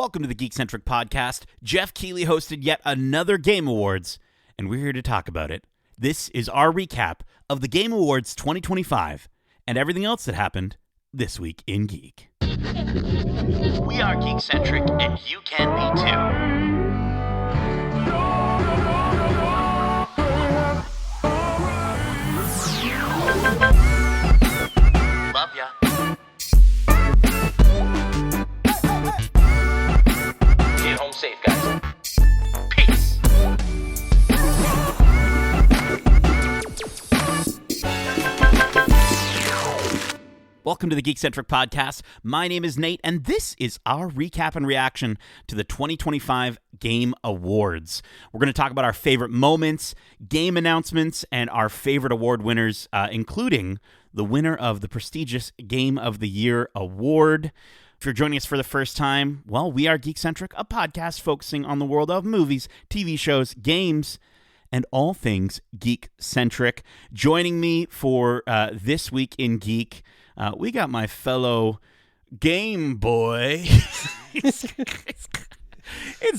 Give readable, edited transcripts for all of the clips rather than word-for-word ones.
Welcome to the Geekcentric podcast. Jeff Keighley hosted yet another Game Awards, and we're here to talk about it. This is our recap of the Game Awards 2025 and everything else that happened this week in Geek. We are Geekcentric, and you can be too. Love ya. Get home safe, guys. Peace. Welcome to the Geekcentric podcast. My name is Nate, and this is our recap and reaction to the 2025 Game Awards. We're going to talk about our favorite moments, game announcements, and our favorite award winners, including the winner of the prestigious Game of the Year award. If you're joining us for the first time, well, we are Geekcentric, a podcast focusing on the world of movies, TV shows, games, and all things geek-centric. Joining me for This Week in Geek, we got my fellow Game Boy. It's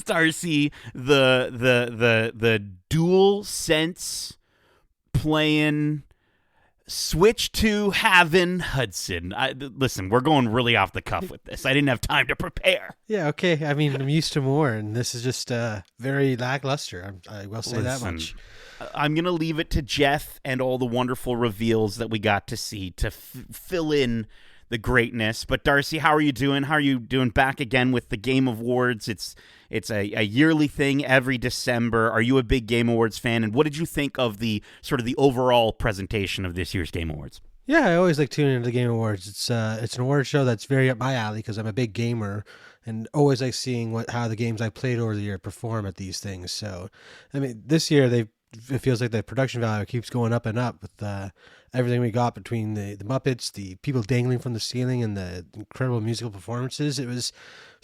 Darcy, the dual sense playing Switch to having Hudson. Listen, we're going really off the cuff with this. I didn't have time to prepare. Yeah, okay. I mean, I'm used to more, and this is just very lackluster. I will say that much. I'm going to leave it to Jeff and all the wonderful reveals that we got to see to fill in the greatness. But Darcy, how are you doing? How are you doing back again with the Game Awards? It's a yearly thing every December. Are you a big Game Awards fan? And what did you think of the sort of the overall presentation of this year's Game Awards? Yeah, I always like tuning into the Game Awards. It's an award show that's very up my alley because I'm a big gamer and always like seeing how the games I played over the year perform at these things. So, I mean, this year it feels like the production value keeps going up and up with everything we got between the Muppets, the people dangling from the ceiling, and the incredible musical performances. It was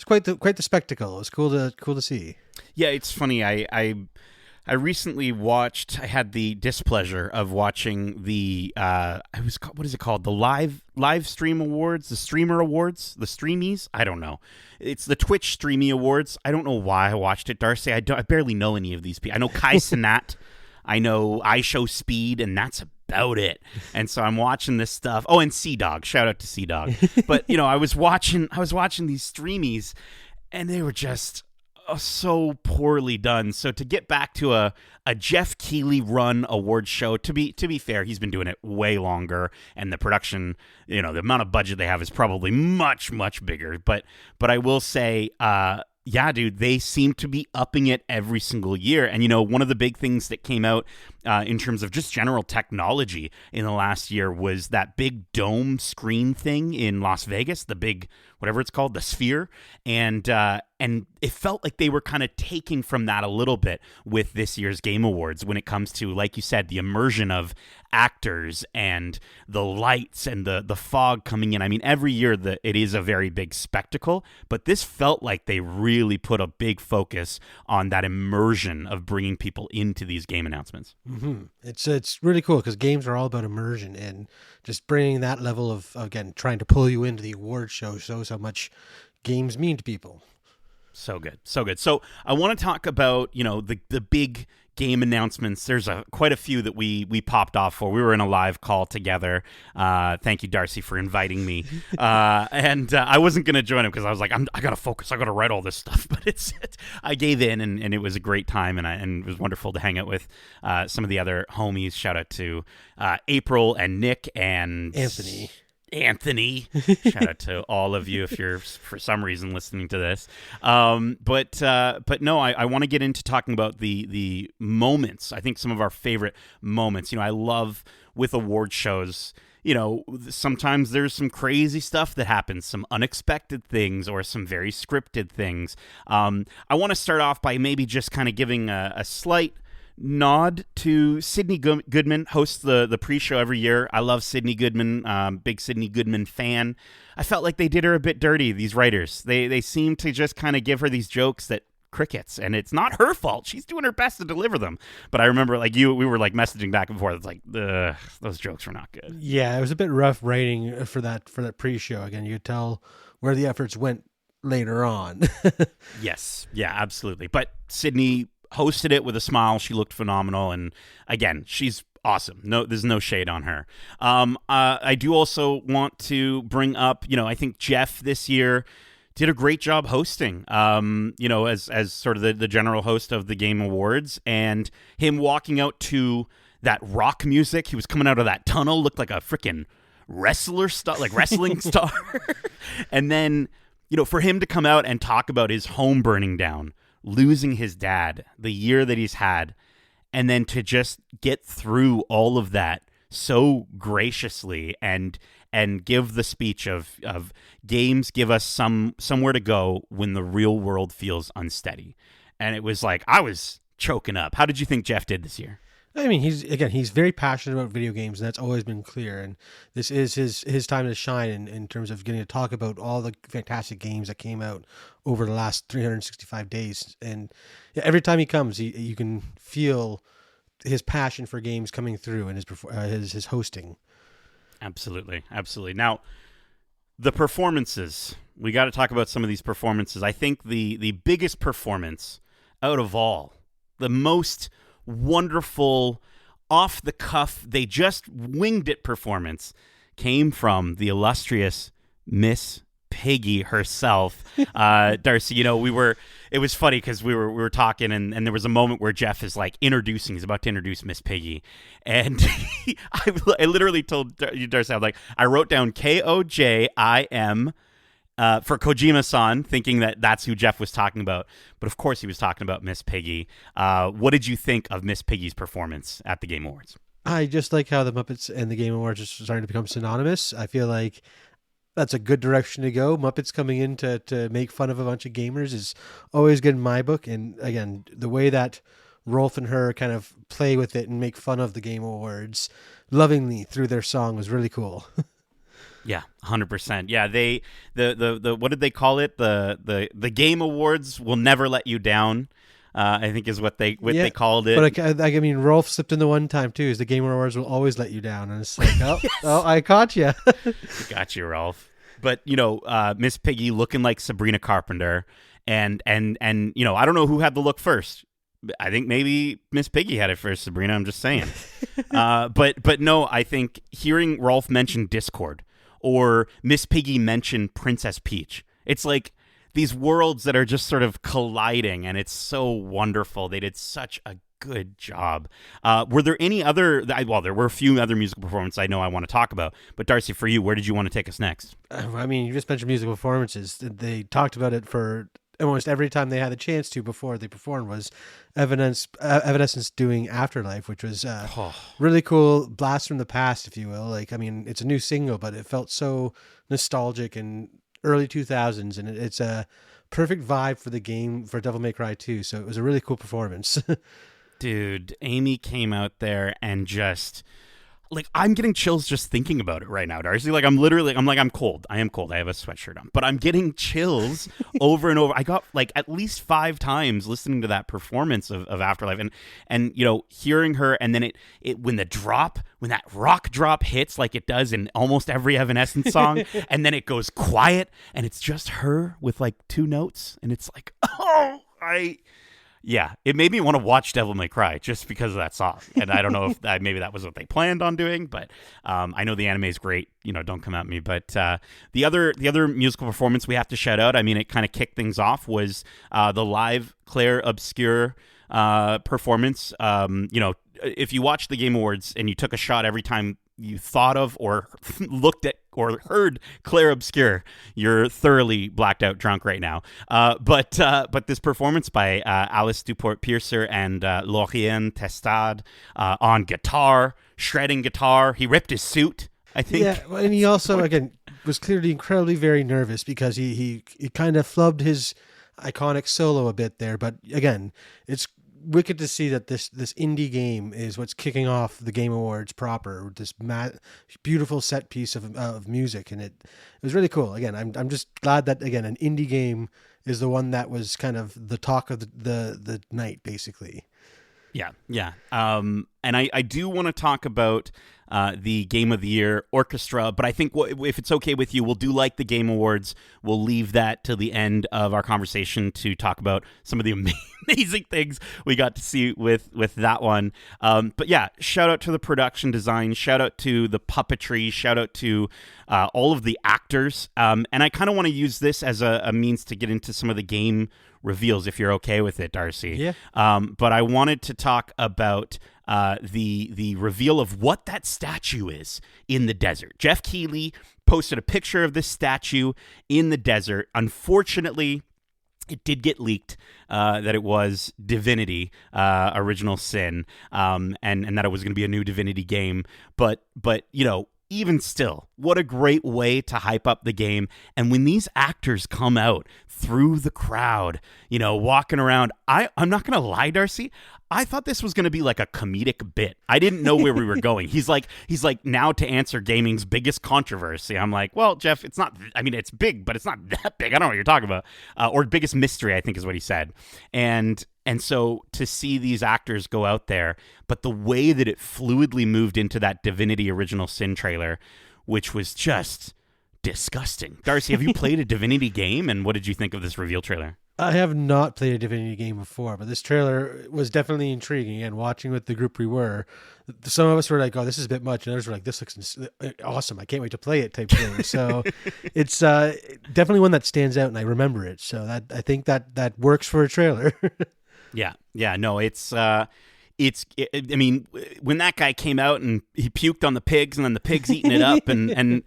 quite the spectacle. It was cool to see. Yeah, it's funny. I recently watched. I had the displeasure of watching the. What is it called? The live stream awards, the streamer awards, the streamies. I don't know. It's the Twitch Streamy Awards. I don't know why I watched it, Darcy. I barely know any of these people. I know Kai Cenat. I know I Show Speed, and that's about it. And so I'm watching this stuff. Oh, and Sea Dog. Shout out to Sea Dog. But I was watching these streamies, and they were just so poorly done. So to get back to a Jeff Keighley run award show, to be fair, he's been doing it way longer, and the production, the amount of budget they have is probably much, much bigger. But I will say, yeah, dude, they seem to be upping it every single year. And, one of the big things that came out in terms of just general technology in the last year was that big dome screen thing in Las Vegas, the big, whatever it's called, the Sphere. And it felt like they were kind of taking from that a little bit with this year's Game Awards when it comes to, like you said, the immersion of actors and the lights and the fog coming in. I mean, every year it is a very big spectacle, but this felt like they really put a big focus on that immersion of bringing people into these game announcements. Mm-hmm. It's really cool because games are all about immersion, and just bringing that level of, again, trying to pull you into the award show shows how much games mean to people. So good. So I want to talk about, the big game announcements. There's quite a few that we popped off for. We were in a live call together. Thank you, Darcy, for inviting me. And I wasn't going to join him because I was like, I got to focus. I got to write all this stuff. But I gave in, and it was a great time, and it was wonderful to hang out with some of the other homies. Shout out to April and Nick and Anthony. Shout out to all of you if you're for some reason listening to this. But no, I want to get into talking about the moments. I think some of our favorite moments. I love with award shows, sometimes there's some crazy stuff that happens, some unexpected things or some very scripted things. I want to start off by maybe just kind of giving a slight nod to Sydney Goodman, hosts the pre-show every year. I love Sydney Goodman, big Sydney Goodman fan. I felt like they did her a bit dirty, these writers. They seem to just kind of give her these jokes that crickets, and it's not her fault. She's doing her best to deliver them. But I remember, we were messaging back and forth. It's like, those jokes were not good. Yeah, it was a bit rough writing for that pre-show. Again, you could tell where the efforts went later on. Yes, yeah, absolutely. But Sydney hosted it with a smile. She looked phenomenal, and again, she's awesome. No, there's no shade on her. I do also want to bring up, I think Jeff this year did a great job hosting. As sort of the general host of the Game Awards, and him walking out to that rock music. He was coming out of that tunnel, looked like a freaking wrestling star, and then for him to come out and talk about his home burning down, losing his dad, the year that he's had, and then to just get through all of that so graciously and give the speech of games give us somewhere to go when the real world feels unsteady. And it was like, I was choking up. How did you think Jeff did this year? I mean, he's very passionate about video games, and that's always been clear. And this is his time to shine in terms of getting to talk about all the fantastic games that came out over the last 365 days. And every time he comes, you can feel his passion for games coming through in his hosting. Absolutely. Now, the performances. We got to talk about some of these performances. I think the biggest performance out of all, the most wonderful, off the cuff, they just winged it performance came from the illustrious Miss Piggy herself. Darcy, it was funny because we were talking and there was a moment where Jeff is like he's about to introduce Miss Piggy. And I literally told Darcy, I'm like, I wrote down Kojim for Kojima-san, thinking that that's who Jeff was talking about. But of course he was talking about Miss Piggy. What did you think of Miss Piggy's performance at the Game Awards? I just like how the Muppets and the Game Awards are starting to become synonymous. I feel like that's a good direction to go. Muppets coming in to make fun of a bunch of gamers is always good in my book. And again, the way that Rolf and her kind of play with it and make fun of the Game Awards lovingly through their song was really cool. Yeah, 100%. Yeah, the what did they call it? The Game Awards will never let you down. I think is what they called it. But I mean, Rolf slipped in the one time too. Is the Game Awards will always let you down, and it's like, oh, yes. Oh, I caught you. Got you, Rolf. But Miss Piggy looking like Sabrina Carpenter, and I don't know who had the look first. I think maybe Miss Piggy had it first, Sabrina. I'm just saying. But no, I think hearing Rolf mention Discord or Miss Piggy mention Princess Peach, it's like these worlds that are just sort of colliding, and it's so wonderful. They did such a good job. Were there any other? Well, there were a few other musical performances I know I want to talk about. But Darcy, for you, where did you want to take us next? I mean, you just mentioned musical performances. They talked about it for almost every time they had the chance to before they performed. Was Evanescence doing Afterlife, which was really cool, blast from the past, if you will. Like, I mean, it's a new single, but it felt so nostalgic and early 2000s, and it's a perfect vibe for the game for Devil May Cry 2. So it was a really cool performance. Dude, Amy came out there and just like, I'm getting chills just thinking about it right now, Darcy. Like, I'm cold. I am cold. I have a sweatshirt on, but I'm getting chills over and over. I got like at least 5 times listening to that performance of Afterlife, and hearing her, and then it when that rock drop hits like it does in almost every Evanescence song, and then it goes quiet, and it's just her with like 2 notes, and it's like, yeah, it made me want to watch Devil May Cry just because of that song. And I don't know if maybe that was what they planned on doing, but I know the anime is great. Don't come at me. But the other musical performance we have to shout out, I mean, it kind of kicked things off, was the live Claire Obscure performance. If you watch the Game Awards and you took a shot every time you thought of or looked at or heard Claire Obscure, you're thoroughly blacked out drunk right now. But this performance by Alice Duport-Piercer and Laurien Testade on guitar, shredding guitar. He ripped his suit, I think. Yeah, and he also, again, was clearly incredibly very nervous because he kind of flubbed his iconic solo a bit there. But again, it's wicked to see that this indie game is what's kicking off the Game Awards proper. This beautiful set piece of music, and it was really cool. Again, I'm just glad that again an indie game is the one that was kind of the talk of the night, basically. Yeah. And I do want to talk about the Game of the Year orchestra, but I think if it's okay with you, we'll do like the Game Awards. We'll leave that till the end of our conversation to talk about some of the amazing things we got to see with that one. But yeah, shout out to the production design, shout out to the puppetry, shout out to all of the actors. And I kind of want to use this as a means to get into some of the game reveals, if you're okay with it, Darcy. Yeah. But I wanted to talk about the reveal of what that statue is in the desert. Jeff Keighley posted a picture of this statue in the desert. Unfortunately, it did get leaked that it was Divinity, Original Sin, and that it was going to be a new Divinity game. But you know, even still, what a great way to hype up the game. And when these actors come out through the crowd, you know, walking around, I'm not going to lie, Darcy, I thought this was going to be like a comedic bit. I didn't know where we were going. He's like, now to answer gaming's biggest controversy. I'm like, well, Jeff, it's not, I mean, it's big, but it's not that big. I don't know what you're talking about. Or biggest mystery, I think is what he said. And so to see these actors go out there, but the way that it fluidly moved into that Divinity Original Sin trailer, which was just disgusting. Darcy, have you played a Divinity game, and what did you think of this reveal trailer? I have not played a Divinity game before, but this trailer was definitely intriguing. And watching with the group we were, some of us were like, "Oh, this is a bit much," and others were like, "This looks awesome! I can't wait to play it." Type thing. So it's definitely one that stands out, and I remember it. So that I think that works for a trailer. Yeah, no, I mean, when that guy came out and he puked on the pigs, and then the pigs eating it up, and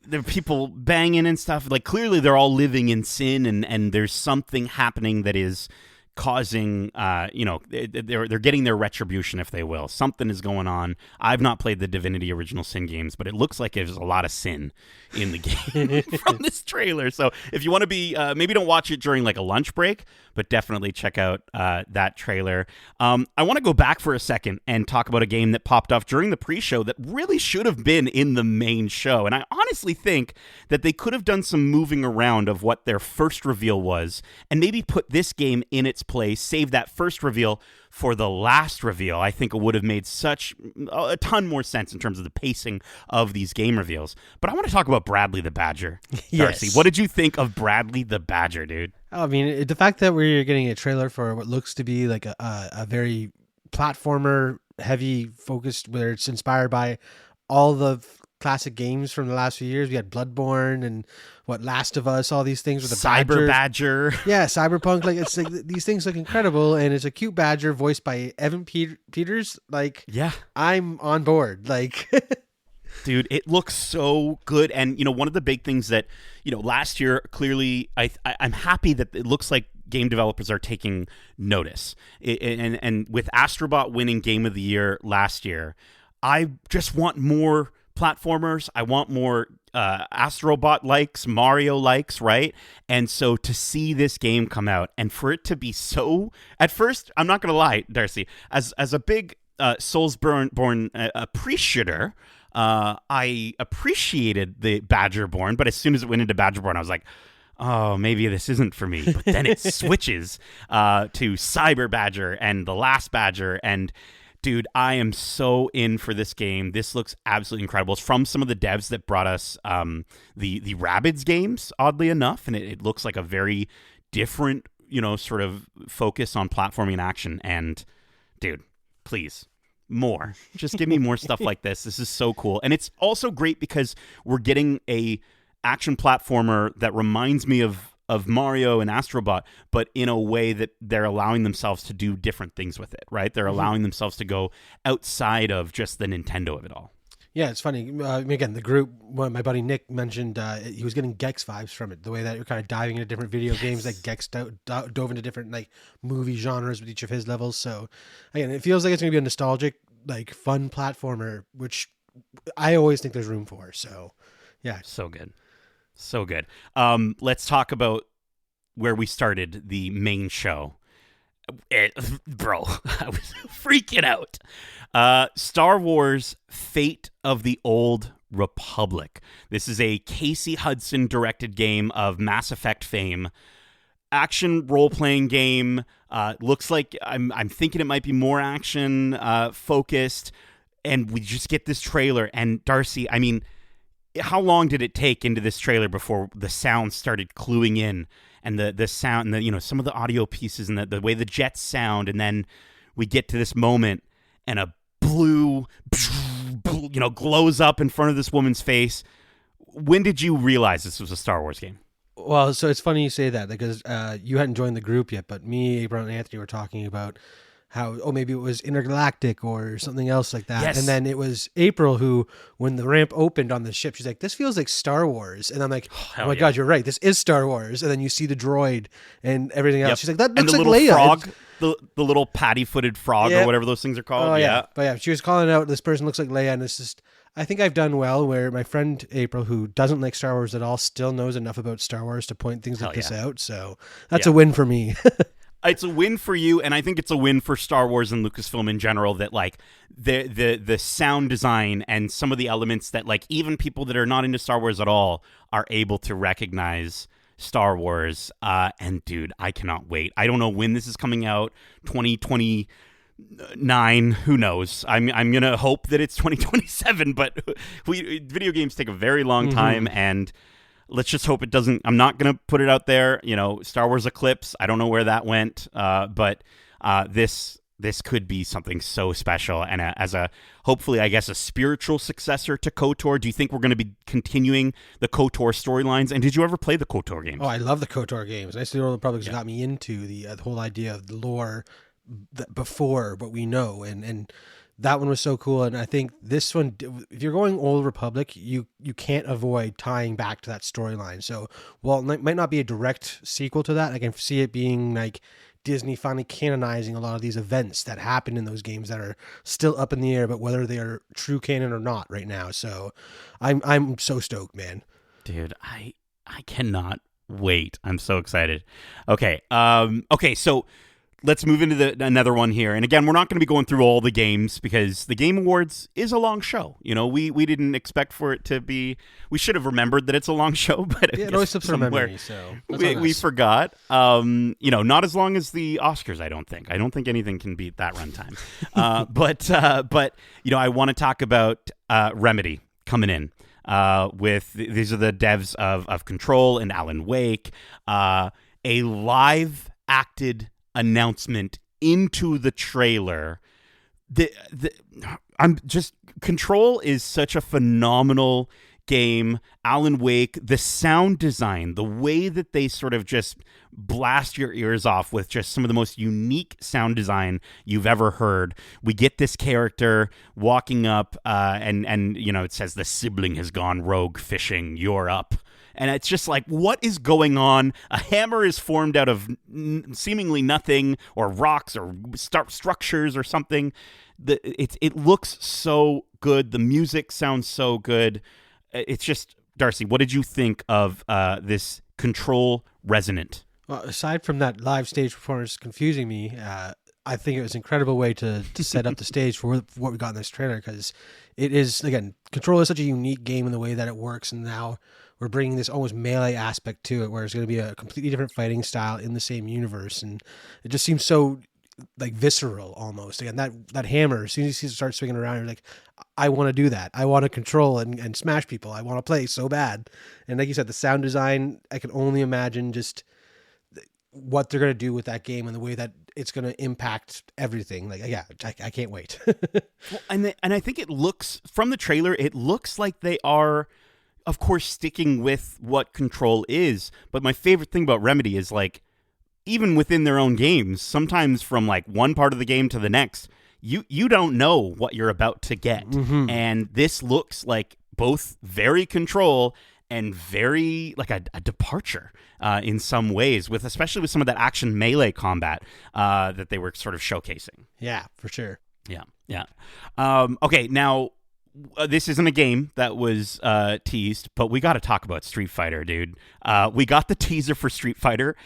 there are people banging and stuff. Like, clearly they're all living in sin, and there's something happening that is causing, they're getting their retribution, if they will. Something is going on. I've not played the Divinity Original Sin games, but it looks like there's a lot of sin in the game from this trailer. So if you want to be, maybe don't watch it during like a lunch break, but definitely check out that trailer. I want to go back for a second and talk about a game that popped off during the pre-show that really should have been in the main show. And I honestly think that they could have done some moving around of what their first reveal was, and maybe put this game in its place, save that first reveal for the last reveal. I think it would have made a ton more sense in terms of the pacing of these game reveals. But I want to talk about Bradley the Badger. Darcy, Yes. what did you think of Bradley the Badger, dude? I mean, the fact that we're getting a trailer for what looks to be like a very platformer heavy focused, where it's inspired by all the classic games from the last few years. We had Bloodborne and Last of Us, all these things with the Cyber Badger. Yeah, Cyberpunk. Like, it's like these things look incredible, and it's a cute badger voiced by Evan Peters. Like, yeah, I'm on board. Like, dude, it looks so good. And you know, one of the big things that, you know, last year, clearly, I'm happy that it looks like game developers are taking notice. And with Astrobot winning Game of the Year last year, I just want more platformers. I want more Astrobot likes, Mario likes, right? And so to see this game come out and for it to be so, at first, I'm not gonna lie, Darcy, as a big Soulsborne appreciator, I appreciated the Badgerborn, but as soon as it went into Badgerborn, I was like, oh, maybe this isn't for me. But then it switches to Cyber Badger and the Last Badger, and dude, I am so in for this game. This looks absolutely incredible. It's from some of the devs that brought us the Rabbids games, oddly enough, and it looks like a very different, you know, sort of focus on platforming and action. And dude, please, more. Just give me more stuff like this. This is so cool. And it's also great because we're getting a action platformer that reminds me of Mario and Astrobot, but in a way that they're allowing themselves to do different things with it, right? They're allowing themselves to go outside of just the Nintendo of it all. yeah, it's funny. Again, the group, my buddy Nick mentioned he was getting Gex vibes from it. The way that you're kind of diving into different video games, like Gex dove into different like movie genres with each of his levels. So again, it feels like it's going to be a nostalgic, like fun platformer, which I always think there's room for. So yeah, so good. So good. Let's talk about where we started the main show. Bro, I was freaking out. Star Wars Fate of the Old Republic. This is a Casey Hudson directed game of Mass Effect fame. action role-playing game. Looks like I'm thinking it might be more action focused, and we just get this trailer. And Darcy, I mean, how long did it take into this trailer before the sound started cluing in, and the sound, and the, some of the audio pieces, and the way the jets sound, and then we get to this moment, and a blue, glows up in front of this woman's face. When did you realize this was a Star Wars game? Well, so it's funny you say that, because you hadn't joined the group yet, but me, April, and Anthony were talking about how, maybe it was intergalactic or something else like that. Yes. And then it was April who, when the ramp opened on the ship, she's like, this feels like Star Wars. And I'm like, oh my God, you're right. This is Star Wars. And then you see the droid and everything else. She's like, that looks like little Leia. Frog, the little patty-footed frog or whatever those things are called. Oh, yeah. But yeah, she was calling out, this person looks like Leia. And it's just, I think I've done well where my friend April, who doesn't like Star Wars at all, still knows enough about Star Wars to point things like this out. So that's a win for me. It's a win for you, and I think it's a win for Star Wars and Lucasfilm in general, that like the sound design and some of the elements that like even people that are not into Star Wars at all are able to recognize Star Wars. And dude, I cannot wait. I don't know when this is coming out. 2029, who knows? I'm gonna hope that it's 2027, but video games take a very long time, and let's just hope it doesn't. I'm not going to put it out there. Star Wars Eclipse, I don't know where that went, but this could be something so special. And hopefully, I guess, a spiritual successor to KOTOR. Do you think we're going to be continuing the KOTOR storylines? And did you ever play the KOTOR games? Oh, I love the KOTOR games. Nice to know the Republic's got me into the whole idea of the lore before what we know. And that one was so cool. And I think this one, if you're going Old Republic, you can't avoid tying back to that storyline. So while it might not be a direct sequel to that, I can see it being like Disney finally canonizing a lot of these events that happened in those games that are still up in the air, but whether they are true canon or not right now. So I'm so stoked, man. Dude, I cannot wait. I'm so excited. Okay. So let's move into another one here. And again, we're not going to be going through all the games because the Game Awards is a long show. We didn't expect for it to be. We should have remembered that it's a long show, but it always slips our memory. So we forgot. Not as long as the Oscars. I don't think anything can beat that runtime. But I want to talk about Remedy coming in. These are the devs of Control and Alan Wake. A live acted announcement into the trailer. Control is such a phenomenal game. Alan Wake, the sound design, the way that they sort of just blast your ears off with just some of the most unique sound design you've ever heard. We get this character walking up and it says the sibling has gone rogue fishing, you're up. And it's just like, what is going on? A hammer is formed out of seemingly nothing, or rocks, or structures, or something. It looks so good. The music sounds so good. It's just, Darcy, what did you think of this Control Resonant? Well, aside from that live stage performance confusing me, I think it was an incredible way to set up the stage for what we got in this trailer, because it is, again, Control is such a unique game in the way that it works, and now we're bringing this almost melee aspect to it, where it's going to be a completely different fighting style in the same universe, and it just seems so like visceral almost. Again, that hammer, as soon as you start swinging around, you're like, I want to do that. I want to control and smash people. I want to play so bad. And like you said, the sound design, I can only imagine just what they're going to do with that game and the way that it's going to impact everything. Like, yeah, I can't wait. Well, and I think it looks, from the trailer, it looks like they are, of course, sticking with what Control is. But my favorite thing about Remedy is, like, even within their own games, sometimes from like one part of the game to the next, you don't know what you're about to get. Mm-hmm. And this looks like both very Control and very like a departure in some ways, especially with some of that action melee combat that they were sort of showcasing. Yeah, for sure. Yeah. Okay, now this isn't a game that was teased, but we got to talk about Street Fighter, dude. We got the teaser for Street Fighter.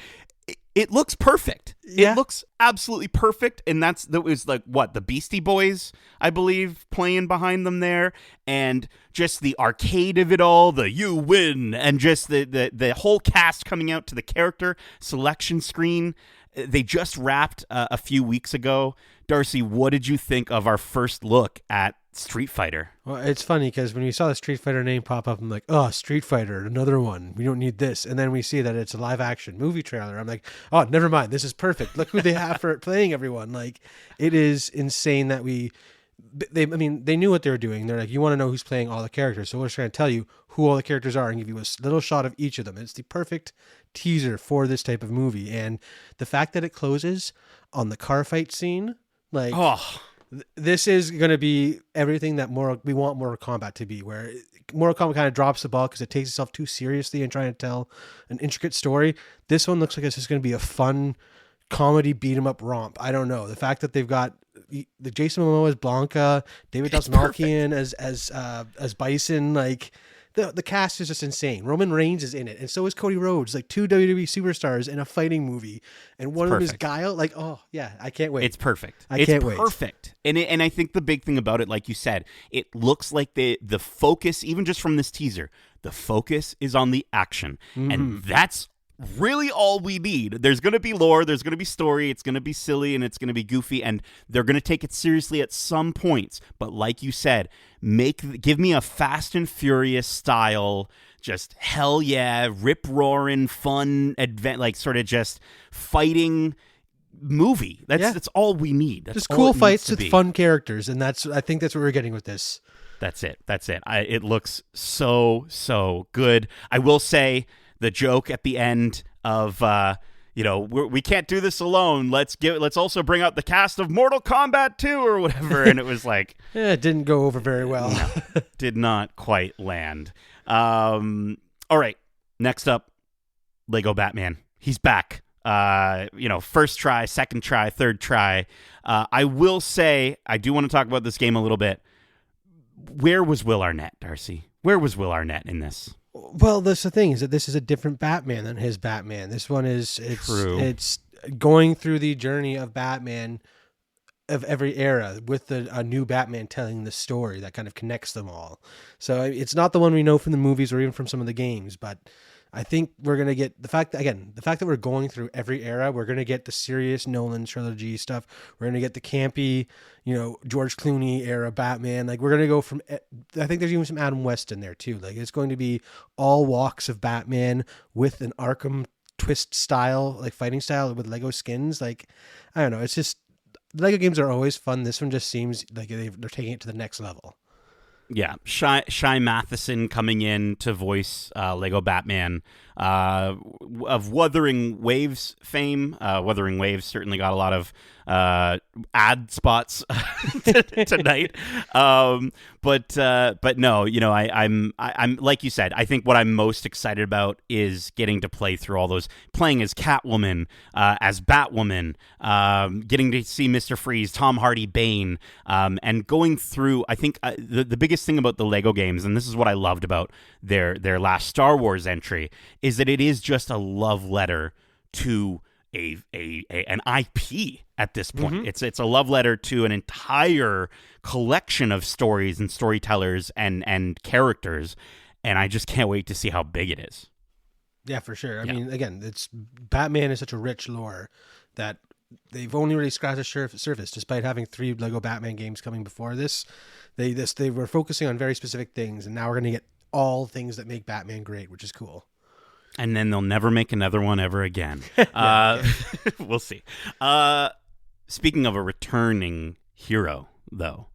It looks perfect. It looks absolutely perfect, and that was like what the Beastie Boys, I believe, playing behind them there, and just the arcade of it all, the "you win," and just the whole cast coming out to the character selection screen. They just wrapped a few weeks ago. Darcy, what did you think of our first look at Street Fighter? Well, it's funny because when we saw the Street Fighter name pop up, I'm like, oh, Street Fighter, another one. We don't need this. And then we see that it's a live action movie trailer. I'm like, oh, never mind. This is perfect. Look who they have for it playing everyone. Like, it is insane that they knew what they were doing. They're like, you want to know who's playing all the characters. So we're just going to tell you who all the characters are and give you a little shot of each of them. It's the perfect teaser for this type of movie. And the fact that it closes on the car fight scene, like, this is going to be everything that we want Mortal Kombat to be, where Mortal Kombat kind of drops the ball because it takes itself too seriously and trying to tell an intricate story. This one looks like it's just going to be a fun comedy beat 'em up romp. I don't know. The fact that they've got the Jason Momoa as Blanca, David Dastmalchian as Bison, like the cast is just insane. Roman Reigns is in it, and so is Cody Rhodes, like two WWE superstars in a fighting movie, and one of them is Guile. Like, oh yeah, I can't wait. It's perfect. I can't wait. Perfect. And I think the big thing about it, like you said, it looks like the focus, even just from this teaser, the focus is on the action, and that's really all we need. There's going to be lore, there's going to be story, it's going to be silly, and it's going to be goofy, and they're going to take it seriously at some points. But like you said, give me a Fast and Furious style, just hell yeah, rip-roaring, fun, like sort of just fighting movie. That's all we need. That's just cool fights with fun characters, and I think that's what we're getting with this. That's it. It looks so good. I will say, the joke at the end of we can't do this alone. Let's also bring out the cast of Mortal Kombat 2 or whatever. And it was like, it didn't go over very well. No, did not quite land. All right, next up, Lego Batman. He's back. First try, second try, third try. I will say, I do want to talk about this game a little bit. Where was Will Arnett, Darcy? Where was Will Arnett in this? Well, that's the thing, is that this is a different Batman than his Batman. This one it's going through the journey of Batman of every era with a new Batman telling the story that kind of connects them all. So it's not the one we know from the movies or even from some of the games, but I think we're going to get the fact that we're going through every era. We're going to get the serious Nolan trilogy stuff. We're going to get the campy, George Clooney era Batman. Like, we're going to go from, I think there's even some Adam West in there too. Like, it's going to be all walks of Batman with an Arkham twist style, like fighting style with Lego skins. Like, I don't know. It's just, Lego games are always fun. This one just seems like they're taking it to the next level. Yeah, Shai Matheson coming in to voice Lego Batman of Wuthering Waves fame. Wuthering Waves certainly got a lot of ad spots tonight. But no, I'm like you said, I think what I'm most excited about is getting to play through all those, playing as Catwoman, as Batwoman, getting to see Mr. Freeze, Tom Hardy, Bane, and going through. I think the biggest thing about the Lego games, and this is what I loved about their last Star Wars entry, is that it is just a love letter to an IP at this point. Mm-hmm. It's a love letter to an entire collection of stories and storytellers and characters, and I just can't wait to see how big it is. Yeah, for sure. I mean, again, Batman is such a rich lore that they've only really scratched the surface, despite having 3 Lego Batman games coming before this. They were focusing on very specific things, and now we're going to get all things that make Batman great, which is cool. And then they'll never make another one ever again. We'll see. Speaking of a returning hero, though,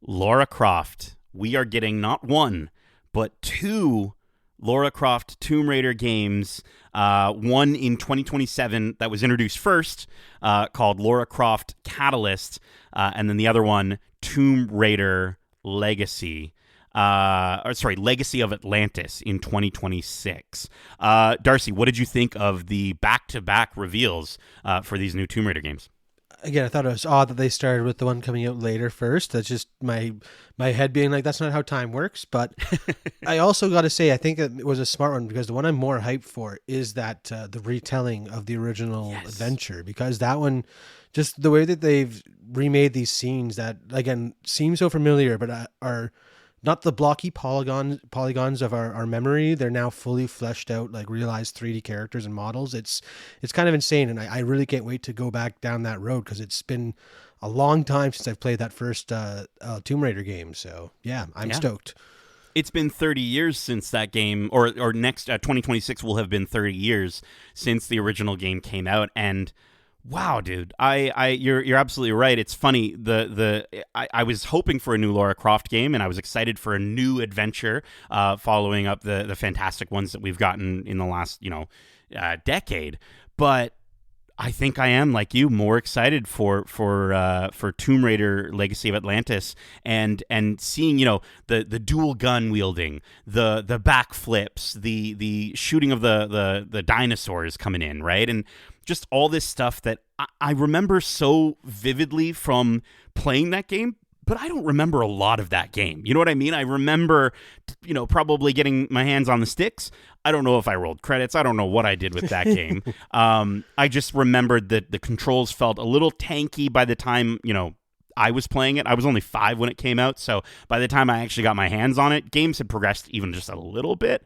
Lara Croft. We are getting not 1, but 2 Lara Croft Tomb Raider games. One in 2027 that was introduced first, called Lara Croft Catalyst, and then the other one, Tomb Raider Legacy. Legacy of Atlantis in 2026. Darcy, what did you think of the back-to-back reveals for these new Tomb Raider games? Again, I thought it was odd that they started with the one coming out later first. That's just my head being like, that's not how time works. But I also got to say, I think it was a smart one, because the one I'm more hyped for is that the retelling of the original adventure, because that one, just the way that they've remade these scenes that, again, seem so familiar, but are not the blocky polygons of our memory. They're now fully fleshed out, like realized 3D characters and models. It's kind of insane, and I really can't wait to go back down that road, because it's been a long time since I've played that first Tomb Raider game. So yeah, I'm stoked. It's been 30 years since that game, or next 2026 will have been 30 years since the original game came out, and wow, dude, you're absolutely right. It's funny. I was hoping for a new Lara Croft game, and I was excited for a new adventure, following up the fantastic ones that we've gotten in the last decade. But I think I am, like you, more excited for Tomb Raider: Legacy of Atlantis, and seeing the dual gun wielding, the backflips, the shooting of the dinosaurs coming in, right, and just all this stuff that I remember so vividly from playing that game, but I don't remember a lot of that game. You know what I mean? I remember, probably getting my hands on the sticks. I don't know if I rolled credits. I don't know what I did with that game. I just remembered that the controls felt a little tanky by the time, I was playing it. I was only 5 when it came out, so by the time I actually got my hands on it, games had progressed even just a little bit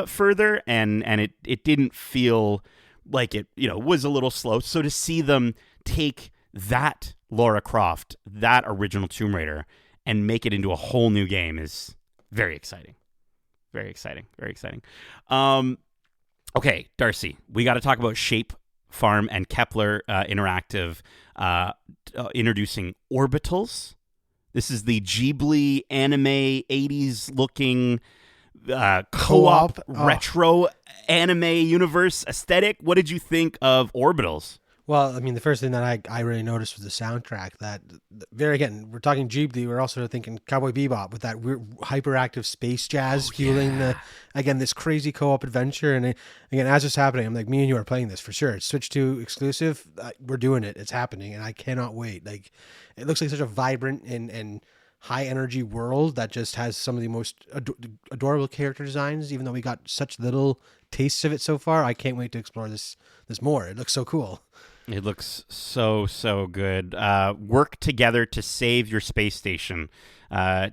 further, and it didn't feel like it, was a little slow. So to see them take that Lara Croft, that original Tomb Raider, and make it into a whole new game is very exciting. Very exciting. Very exciting. Okay, Darcy, we got to talk about Shape Farm and Kepler Interactive introducing Orbitals. This is the Ghibli anime 80s looking co-op retro anime universe aesthetic. What did you think of Orbitals? Well, I mean, the first thing that I really noticed was the soundtrack. That again, we're talking Ghibli. We're also thinking Cowboy Bebop with that weird hyperactive space jazz fueling this crazy co-op adventure. And again, as it's happening, I'm like, me and you are playing this for sure. It's Switch 2 exclusive. We're doing it. It's happening, and I cannot wait. Like, it looks like such a vibrant and high energy world that just has some of the most adorable character designs. Even though we got such little tastes of it so far, I can't wait to explore this more. It looks so cool. It looks so good. Work together to save your space station.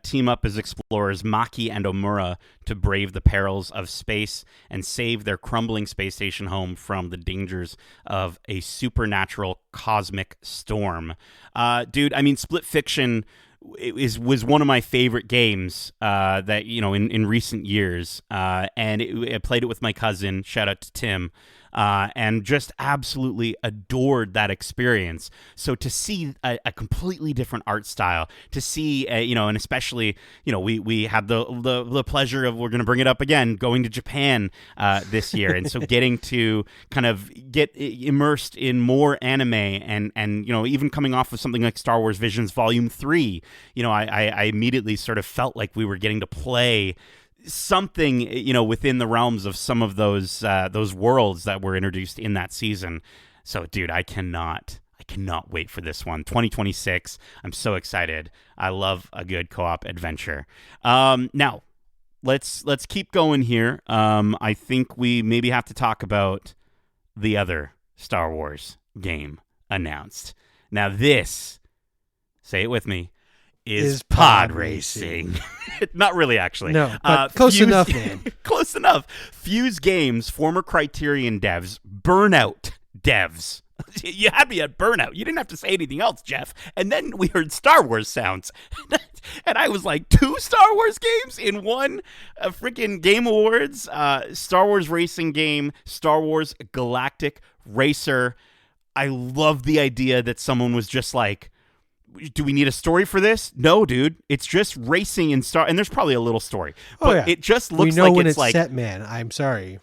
Team up as explorers Maki and Omura to brave the perils of space and save their crumbling space station home from the dangers of a supernatural cosmic storm. Dude, I mean, Split Fiction was one of my favorite games that in recent years, and I played it with my cousin. Shout out to Tim. And just absolutely adored that experience. So to see a completely different art style, to see, and especially, we had the pleasure of, we're going to bring it up again, going to Japan this year. And so getting to kind of get immersed in more anime and even coming off of something like Star Wars Visions Volume 3, I immediately sort of felt like we were getting to play something within the realms of some of those worlds that were introduced in that season. So dude, I cannot wait for this one. 2026. I'm so excited. I love a good co-op adventure. Now let's keep going here. I think we maybe have to talk about the other Star Wars game announced. Now this, say it with me, is pod racing. Not really, actually. No, but close enough, man. Close enough. Fuse Games, former Criterion devs, Burnout devs. You had me at Burnout. You didn't have to say anything else, Jeff. And then we heard Star Wars sounds. And I was like, 2 Star Wars games in one freaking Game Awards? Star Wars racing game, Star Wars Galactic Racer. I love the idea that someone was just like, do we need a story for this? No, dude. It's just racing and and there's probably a little story. But it just looks we know like when it's like set, man. I'm sorry.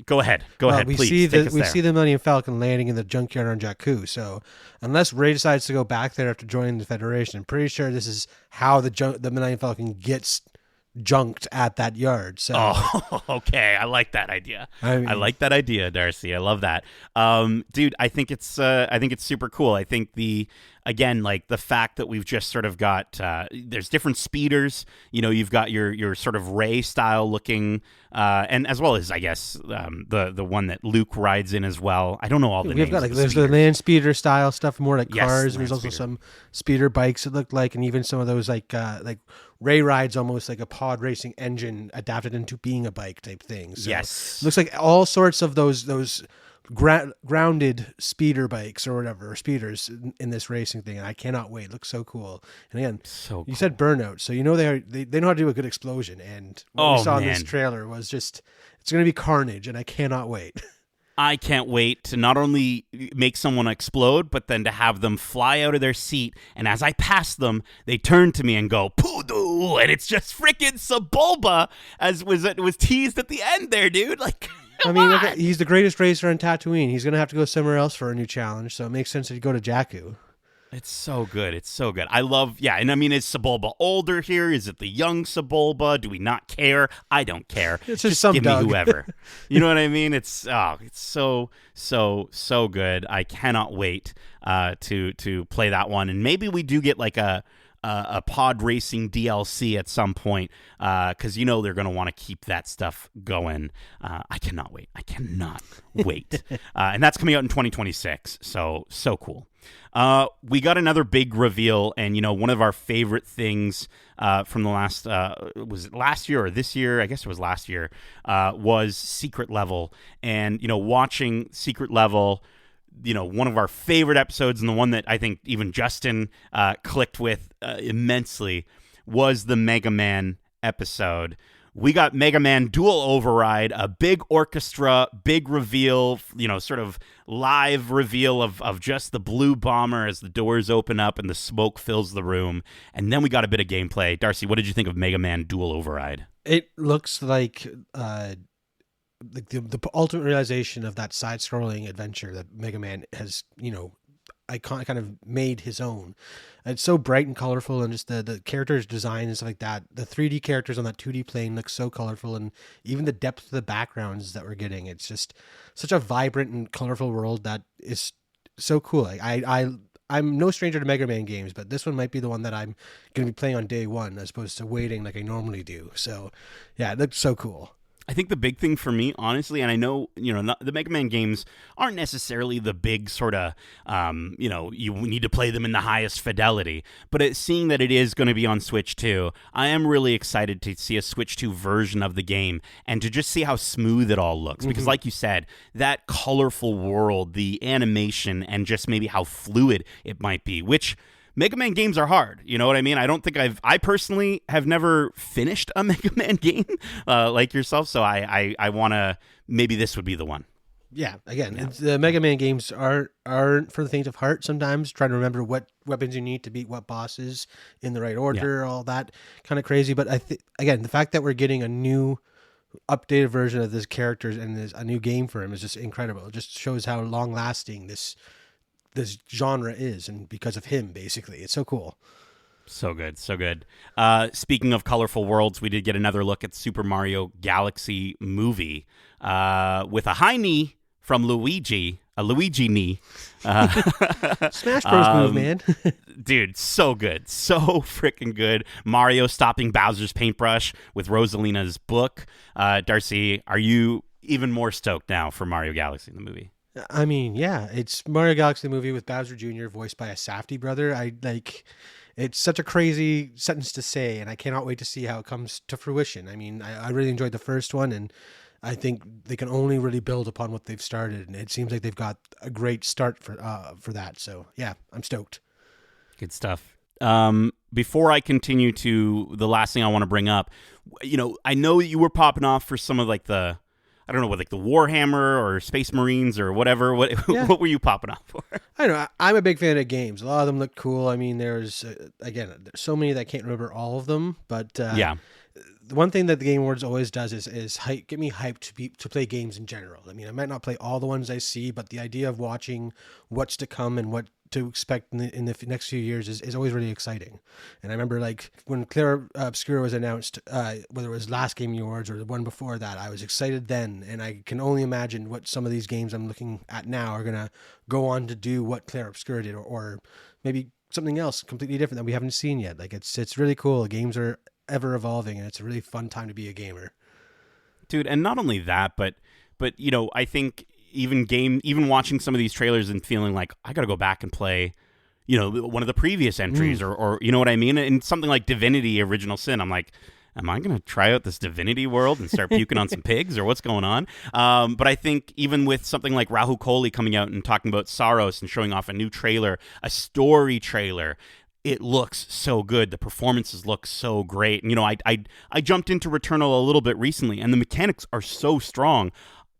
Go ahead, please. We see the Millennium Falcon landing in the junkyard on Jakku. So unless Rey decides to go back there after joining the Federation, I'm pretty sure this is how the Millennium Falcon gets junked at that yard. So, Oh, okay. I like that idea. I I mean, like that idea, Darcy. I love that. Dude, I think it's super cool. I think again, like the fact that we've just sort of got there's different speeders. You've got your sort of Ray style looking, and as well as I guess the one that Luke rides in as well. I don't know all the we've names. got like of there's the speeders. land speeder style stuff, more like Yes, cars, and land there's also speeder. some speeder bikes it looked like, and even some of those like Ray rides, almost like a pod racing engine adapted into being a bike type thing. So Yes. it looks like all sorts of those grounded speeder bikes or whatever, or speeders in this racing thing, and I cannot wait. It looks so cool. And again, So you cool. said burnout, so they know how to do a good explosion, and what we Oh, saw in this man. trailer was just, it's going to be carnage, and I cannot wait. I can't wait to not only make someone explode, but then to have them fly out of their seat. And as I pass them, they turn to me and go, Poodoo! And it's just freaking Sebulba, as it was teased at the end there, dude. Like, I mean, look he's the greatest racer on Tatooine. He's going to have to go somewhere else for a new challenge, so it makes sense that he'd go to Jakku. it's so good. It's so good. I love, yeah. And I mean, is Sebulba older here? Is it the young Sebulba? Do we not care? I don't care. It's just some give Doug. me whoever. You know what I mean? It's so good. I cannot wait to play that one. And maybe we do get like a pod racing DLC at some point, because they're going to want to keep that stuff going. I cannot wait. And that's coming out in 2026. So cool. We got another big reveal, and one of our favorite things from the last was it last year or this year? I guess it was last year. Was Secret Level, and watching Secret Level. One of our favorite episodes, and the one that I think even Justin clicked with immensely, was the Mega Man episode. We got Mega Man Dual Override, a big orchestra, big reveal, sort of live reveal of just the blue bomber as the doors open up and the smoke fills the room. And then we got a bit of gameplay. Darcy, what did you think of Mega Man Dual Override? It looks like the ultimate realization of that side-scrolling adventure that Mega Man has, kind of made his own. It's so bright and colorful, and just the characters' design and stuff like that. The 3D characters on that 2D plane look so colorful, and even the depth of the backgrounds that we're getting. It's just such a vibrant and colorful world that is so cool. Like I'm no stranger to Mega Man games, but this one might be the one that I'm going to be playing on day one as opposed to waiting like I normally do. So, yeah, it looks so cool. I think the big thing for me, honestly, and I know, the Mega Man games aren't necessarily the big sort of, you need to play them in the highest fidelity, but seeing that it is going to be on Switch 2, I am really excited to see a Switch 2 version of the game and to just see how smooth it all looks. Because like you said, that colorful world, the animation, and just maybe how fluid it might be, which Mega Man games are hard. You know what I mean? I don't think I personally have never finished a Mega Man game like yourself. So I want to, maybe this would be the one. Yeah, again, the Mega Man games aren't for the faint of heart sometimes, trying to remember what weapons you need to beat what bosses in the right order, all that kind of crazy. But again, the fact that we're getting a new updated version of this character and there's a new game for him is just incredible. It just shows how long lasting this genre is, and because of him, basically. It's so cool. So good. Speaking of colorful worlds, we did get another look at Super Mario Galaxy movie with a high knee from Luigi, a Luigi knee. Smash Bros. Move, man. Dude, so good. So freaking good. Mario stopping Bowser's paintbrush with Rosalina's book. Darcy, are you even more stoked now for Mario Galaxy in the movie? I mean, yeah, it's Mario Galaxy the movie with Bowser Jr. voiced by a Safdie brother. It's such a crazy sentence to say, and I cannot wait to see how it comes to fruition. I mean, I really enjoyed the first one, and I think they can only really build upon what they've started, and it seems like they've got a great start for that. So yeah, I'm stoked. Good stuff. Before I continue to the last thing I want to bring up, I know you were popping off for some of like the, I don't know, what, like the Warhammer or Space Marines or whatever. What were you popping off for? I don't know. I'm a big fan of games. A lot of them look cool. I mean, there's so many that I can't remember all of them. But the one thing that the Game Awards always does is get me hyped to play games in general. I mean, I might not play all the ones I see, but the idea of watching what's to come and what to expect in the next few years is always really exciting. And I remember like when Clair Obscura was announced, whether it was last Gaming Awards or the one before that, I was excited then, and I can only imagine what some of these games I'm looking at now are gonna go on to do what Clair Obscura did, or maybe something else completely different that we haven't seen yet. Like it's really cool. Games are ever evolving, and it's a really fun time to be a gamer, dude. And not only that, but you know, I think even watching some of these trailers and feeling like I got to go back and play, you know, one of the previous entries or you know what I mean? And something like Divinity Original Sin, I'm like, am I going to try out this Divinity world and start puking on some pigs, or what's going on? But I think even with something like Rahul Kohli coming out and talking about Saros and showing off a new trailer, a story trailer, it looks so good. The performances look so great. And, you know, I jumped into Returnal a little bit recently, and the mechanics are so strong.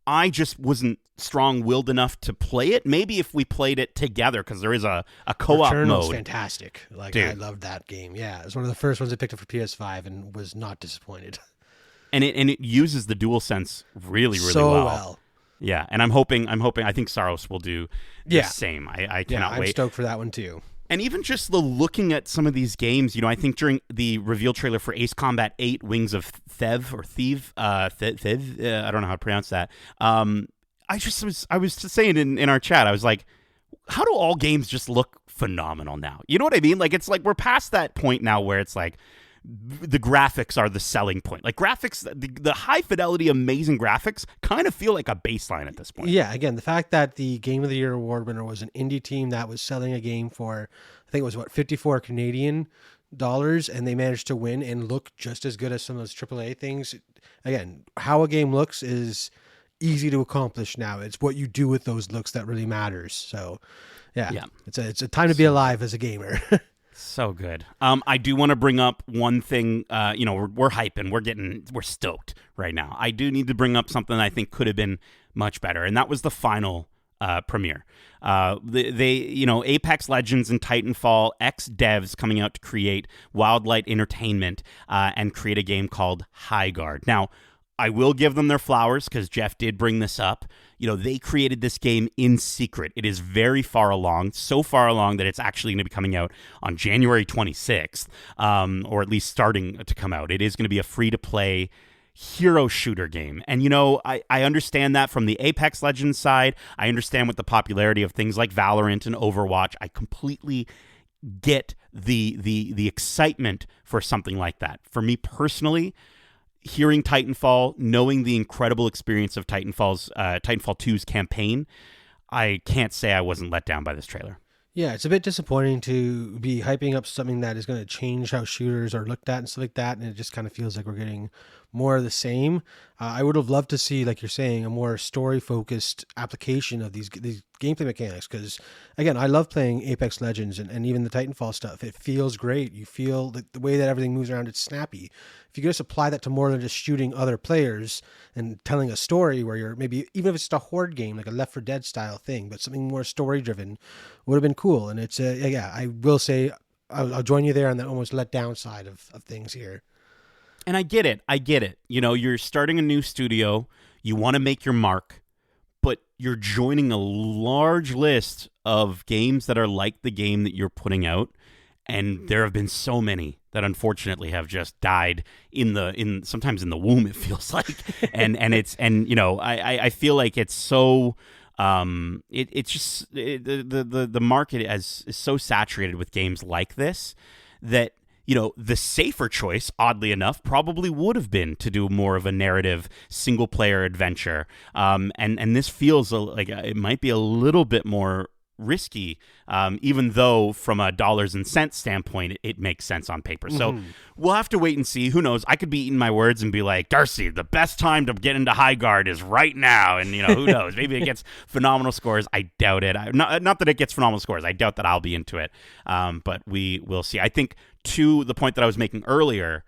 I just wasn't strong-willed enough to play it. Maybe if we played it together, because there is a co-op Returnal's mode. Fantastic. Like, dude. I loved that game. Yeah, it was one of the first ones I picked up for PS5 and was not disappointed. And it uses the DualSense really, really so well. Yeah, and I'm hoping. I think Saros will do the same. I cannot I'm wait. stoked for that one too. And even just looking at some of these games, you know, I think during the reveal trailer for Ace Combat 8, Wings of Thev, I don't know how to pronounce that. I was just saying in our chat, I was like, how do all games just look phenomenal now? You know what I mean? Like, it's like we're past that point now where it's like the graphics are the selling point. Like graphics, the high fidelity, amazing graphics kind of feel like a baseline at this point. Yeah, again, the fact that the Game of the Year award winner was an indie team that was selling a game for, I think it was 54 Canadian dollars, and they managed to win and look just as good as some of those AAA things. Again, how a game looks is easy to accomplish now. It's what you do with those looks that really matters. So yeah. It's a time to be alive as a gamer. So good. I do want to bring up one thing. You know, we're hyping, we're stoked right now. I do need to bring up something I think could have been much better, and that was the final premiere. They you know, Apex Legends and Titanfall ex devs coming out to create Wildlight Entertainment and create a game called Highguard. Now, I will give them their flowers because Jeff did bring this up. You know, they created this game in secret. It is very far along, so far along that it's actually going to be coming out on January 26th, or at least starting to come out. It is going to be a free-to-play hero shooter game. And, you know, I understand that from the Apex Legends side. I understand with the popularity of things like Valorant and Overwatch. I completely get the excitement for something like that. For me personally, hearing Titanfall, knowing the incredible experience of Titanfall 2's campaign, I can't say I wasn't let down by this trailer. Yeah, it's a bit disappointing to be hyping up something that is going to change how shooters are looked at and stuff like that, and it just kind of feels like we're getting more of the same. I would have loved to see, like you're saying, a more story-focused application of these gameplay mechanics, because, again, I love playing Apex Legends and even the Titanfall stuff. It feels great. You feel the way that everything moves around, it's snappy. If you could just apply that to more than just shooting other players and telling a story where you're maybe, even if it's just a horde game, like a Left 4 Dead style thing, but something more story-driven would have been cool. And it's, yeah, I will say, I'll join you there on the almost let down side of things here. And I get it. You know, you're starting a new studio, you want to make your mark, but you're joining a large list of games that are like the game that you're putting out, and there have been so many that unfortunately have just died sometimes in the womb, it feels like. and you know, I feel like it's so the market is so saturated with games like this that, you know, the safer choice, oddly enough, probably would have been to do more of a narrative single-player adventure. And this feels like it might be a little bit more risky, even though from a dollars and cents standpoint, it makes sense on paper. So we'll have to wait and see. Who knows? I could be eating my words and be like, Darcy, the best time to get into Highguard is right now. And, you know, who knows? Maybe it gets phenomenal scores. I doubt it. Not that it gets phenomenal scores. I doubt that I'll be into it. But we will see. I think, to the point that I was making earlier,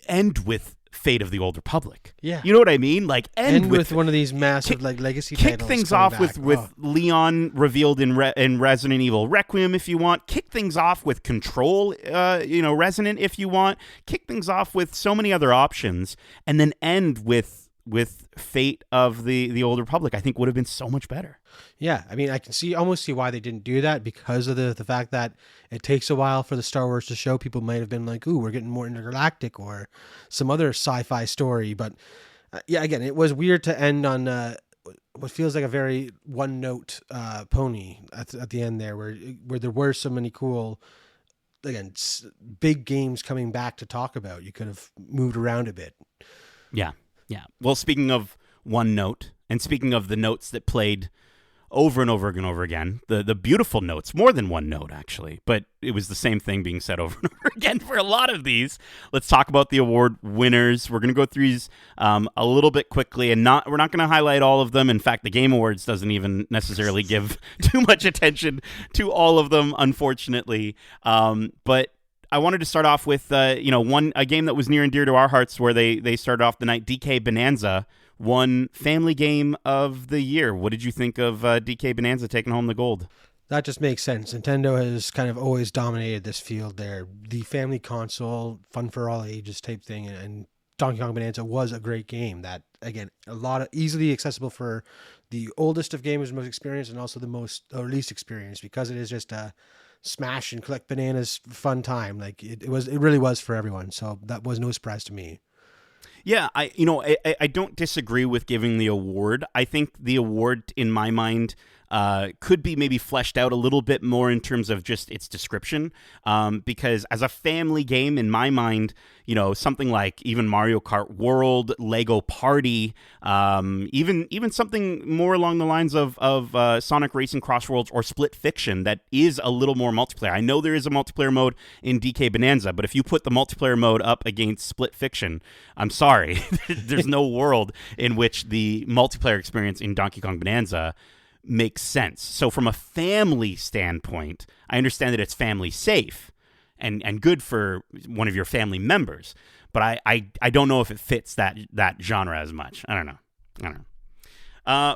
end with Fate of the Old Republic. Yeah. You know what I mean? Like, end with one of these massive legacy kick titles. Kick things off with Leon revealed in Resident Evil Requiem if you want. Kick things off with Control, Resonant if you want. Kick things off with so many other options, and then end with with Fate of the Old Republic, I think would have been so much better. Yeah, I mean, I can almost see why they didn't do that, because of the fact that it takes a while for the Star Wars to show. People might have been like, "Ooh, we're getting more intergalactic or some other sci-fi story." But yeah, again, it was weird to end on what feels like a very one-note pony at the end there, where there were so many cool, again, big games coming back to talk about. You could have moved around a bit. Yeah, yeah. Well, speaking of one note, and speaking of the notes that played over and over and over again, the beautiful notes, more than one note actually, but it was the same thing being said over and over again for a lot of these. Let's talk about the award winners. We're going to go through these a little bit quickly, and we're not going to highlight all of them. In fact, the Game Awards doesn't even necessarily give too much attention to all of them, unfortunately. But I wanted to start off with a game that was near and dear to our hearts, where they started off the night. DK Bonanza won Family Game of the Year. What did you think of DK Bonanza taking home the gold? That just makes sense. Nintendo has kind of always dominated this field there. The family console, fun for all ages type thing, and Donkey Kong Bonanza was a great game that, again, a lot of easily accessible for the oldest of gamers, most experienced, and also the most or least experienced, because it is just a smash and collect bananas fun time. Like it really was for everyone. So that was no surprise to me. Yeah, I don't disagree with giving the award. I think the award, in my mind, could be maybe fleshed out a little bit more in terms of just its description. Because as a family game, in my mind, something like even Mario Kart World, Lego Party, even something more along the lines of Sonic Racing Cross Worlds or Split Fiction that is a little more multiplayer. I know there is a multiplayer mode in DK Bonanza, but if you put the multiplayer mode up against Split Fiction, I'm sorry, there's no world in which the multiplayer experience in Donkey Kong Bonanza makes sense. So from a family standpoint, I understand that it's family safe and good for one of your family members, but I don't know if it fits that genre as much. I don't know.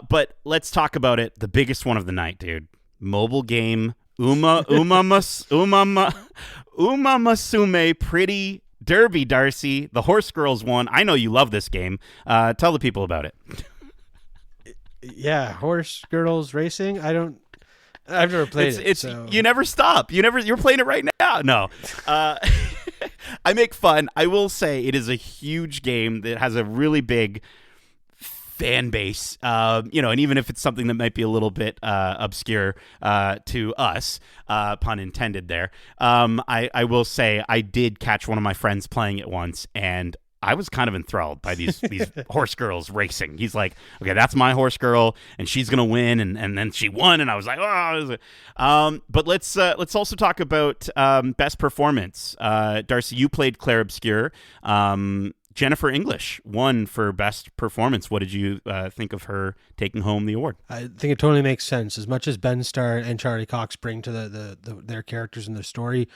But let's talk about it. The biggest one of the night, dude. Mobile game Umamasume Pretty Derby, Darcy. The Horse Girls won. I know you love this game. Tell the people about it. Yeah, Horse Girls Racing. I've never played it. So. You never stop. You're playing it right now. No. I make fun. I will say it is a huge game that has a really big fan base. And even if it's something that might be a little bit obscure to us, pun intended there. I will say I did catch one of my friends playing it once, and I was kind of enthralled by these horse girls racing. He's like, okay, that's my horse girl, and she's gonna win, and then she won, and I was like, oh. But let's also talk about best performance. Darcy, you played Claire Obscure. Jennifer English won for best performance. What did you think of her taking home the award? I think it totally makes sense. As much as Ben Starr and Charlie Cox bring to their characters and their story,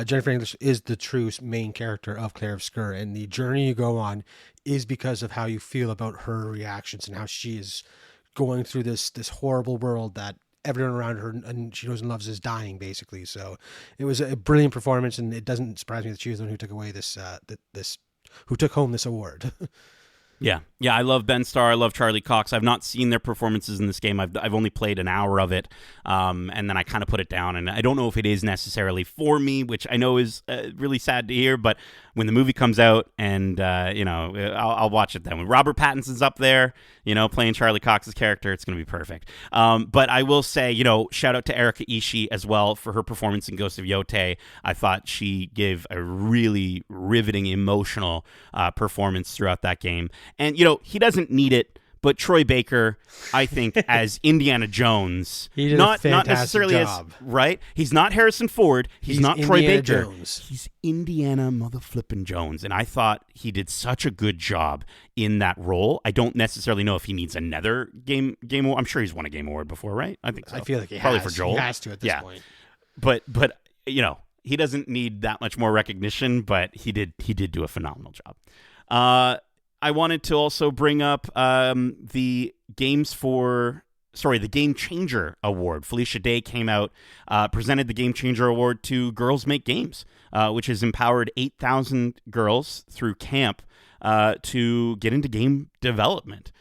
Jennifer English is the true main character of Claire Obscure, and the journey you go on is because of how you feel about her reactions and how she is going through this horrible world that everyone around her and she knows and loves is dying, basically. So it was a brilliant performance, and it doesn't surprise me that she was the one who took away who took home this award. Yeah, I love Ben Starr. I love Charlie Cox. I've not seen their performances in this game. I've only played an hour of it, and then I kind of put it down. And I don't know if it is necessarily for me, which I know is really sad to hear. But when the movie comes out, and I'll watch it then. When Robert Pattinson's up there, playing Charlie Cox's character, it's going to be perfect. But I will say, shout out to Erika Ishii as well for her performance in Ghost of Yotei. I thought she gave a really riveting, emotional performance throughout that game. And, he doesn't need it, but Troy Baker, I think, as Indiana Jones, he did not a necessarily job. Right? He's not Harrison Ford. He's not Troy Indiana Baker. Jones. He's Indiana motherflippin' Jones. And I thought he did such a good job in that role. I don't necessarily know if he needs another game award. I'm sure he's won a Game Award before, right? I think so. I feel like he probably has. for Joel. He has to at this point. But he doesn't need that much more recognition, but he did do a phenomenal job. I wanted to also bring up the Game Changer Award. Felicia Day came out, presented the Game Changer Award to Girls Make Games, which has empowered 8,000 girls through camp to get into game development.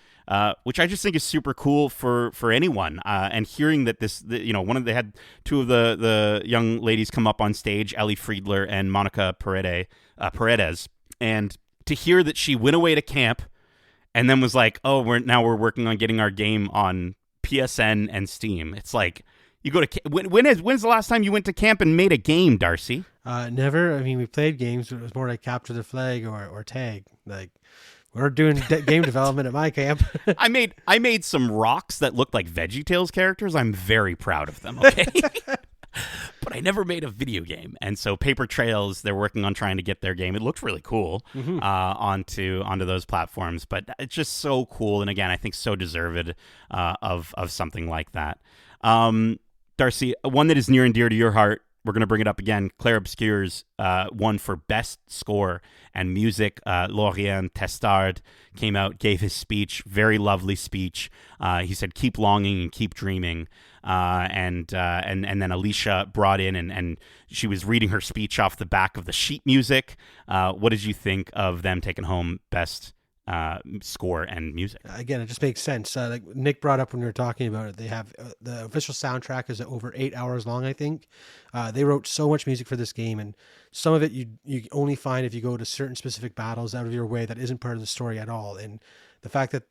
Which I just think is super cool for anyone. And hearing that they had two of the young ladies come up on stage, Ellie Friedler and Monica Paredes, and to hear that she went away to camp and then was like, "Oh, we're working on getting our game on PSN and Steam." It's like you go to when's the last time you went to camp and made a game, Darcy? Never. I mean, we played games, but it was more like capture the flag or tag. Like, we're doing game development at my camp. I made some rocks that looked like VeggieTales characters. I'm very proud of them. Okay. But I never made a video game, and so Paper Trails, they're working on trying to get their game. It looked really cool onto those platforms, but it's just so cool, and again, I think so deserved of something like that. Darcy, one that is near and dear to your heart, we're going to bring it up again. Claire Obscure's won for Best Score and Music. Laurent Testard came out, gave his speech, very lovely speech. He said, "Keep longing and keep dreaming." And then Alicia brought in and she was reading her speech off the back of the sheet music. What did you think of them taking home Best Score and Music? Again, it just makes sense. Like Nick brought up when we were talking about it, they have the official soundtrack is over 8 hours long, I think. They wrote so much music for this game, and some of it you only find if you go to certain specific battles out of your way that isn't part of the story at all. And the fact that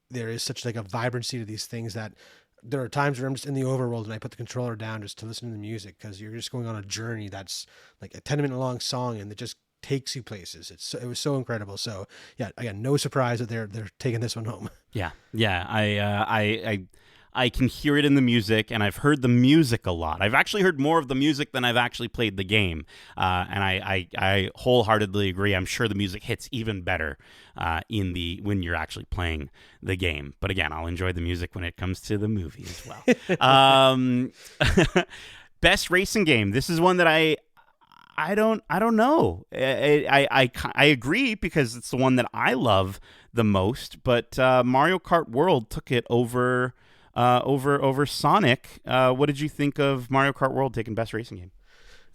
there is such like a vibrancy to these things that there are times where I'm just in the overworld and I put the controller down just to listen to the music, because you're just going on a journey that's like a 10-minute long song and it just takes you places. It was so incredible. So yeah, again, no surprise that they're taking this one home. Yeah. I can hear it in the music, and I've heard the music a lot. I've actually heard more of the music than I've actually played the game, and I wholeheartedly agree. I'm sure the music hits even better when you're actually playing the game. But again, I'll enjoy the music when it comes to the movie as well. Best racing game. This is one that I don't know. I agree because it's the one that I love the most. But Mario Kart World took it over Sonic. What did you think of Mario Kart World taking Best Racing Game?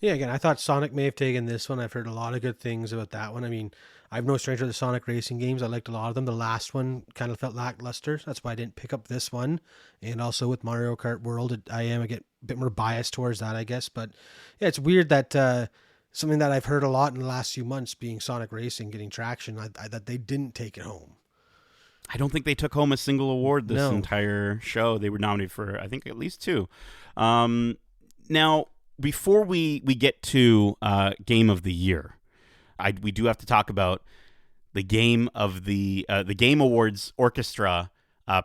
Yeah, again, I thought Sonic may have taken this one. I've heard a lot of good things about that one. I mean, I'm no stranger to the Sonic racing games. I liked a lot of them. The last one kind of felt lackluster. That's why I didn't pick up this one. And also with Mario Kart World, I am a bit more biased towards that, I guess. But yeah, it's weird that something that I've heard a lot in the last few months being Sonic Racing getting traction, that they didn't take it home. I don't think they took home a single award this entire show. They were nominated for, I think, at least 2. Now, before we get to Game of the Year, we do have to talk about the Game of the Game Awards Orchestra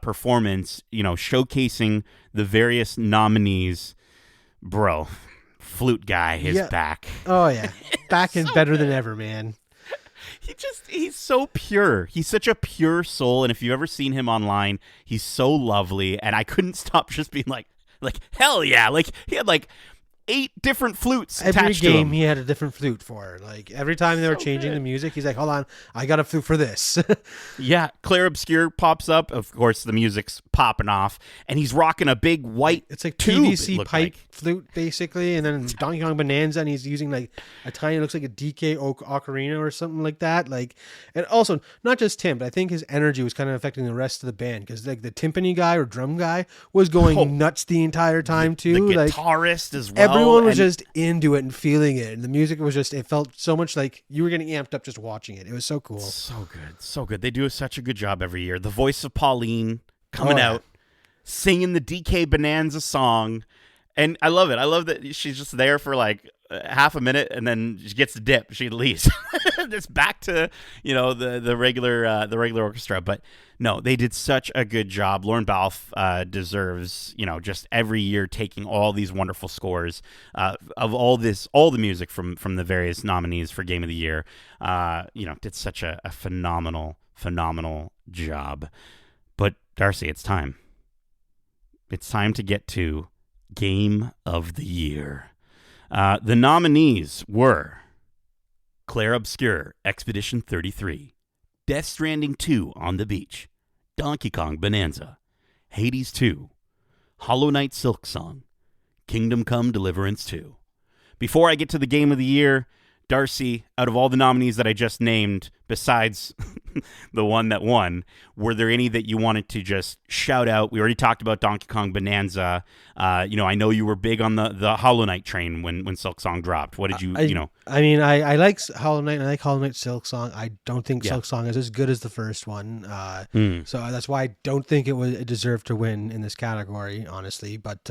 performance. Showcasing the various nominees. Bro, Flute Guy is back. Oh yeah, back and so better good. than ever, man. He's so pure. He's such a pure soul, and if you've ever seen him online, he's so lovely, and I couldn't stop just being like hell yeah. Like he had 8 different flutes every attached to him. Every game he had a different flute for. Like every time they were changing the music, he's like, hold on, I got a flute for this. Yeah, Claire Obscure pops up. Of course, the music's popping off, and he's rocking a big white It's like tube, PVC pipe flute, basically, and then Donkey Kong Bonanza, and he's using like a tiny, looks like a DK ocarina or something like that. Like, and also, not just him, but I think his energy was kind of affecting the rest of the band, because like the timpani guy or drum guy was going nuts the entire time too. The guitarist as well. Everyone was just into it and feeling it, and the music was just, it felt so much like you were getting amped up just watching it. It was so cool. So good. They do such a good job every year. The voice of Pauline coming out, singing the DK Bonanza song, and I love it. I love that she's just there for like half a minute, and then she gets the dip. She leaves. It's back to the regular orchestra. But no, they did such a good job. Lauren Balfe deserves just every year taking all these wonderful scores of all the music from the various nominees for Game of the Year. Did such a phenomenal job. But Darcy, it's time. It's time to get to Game of the Year. The nominees were Claire Obscure, Expedition 33, Death Stranding 2 on the Beach, Donkey Kong Bonanza, Hades 2, Hollow Knight Silk Song, Kingdom Come Deliverance 2. Before I get to the Game of the Year, Darcy, out of all the nominees that I just named, besides the one that won, were there any that you wanted to just shout out? We already talked about Donkey Kong Bonanza. I know you were big on the Hollow Knight train when Silksong dropped. What did you, I mean, I like Hollow Knight, and I like Hollow Knight Silksong. I don't think Silksong is as good as the first one. So that's why I don't think it deserved to win in this category, honestly. But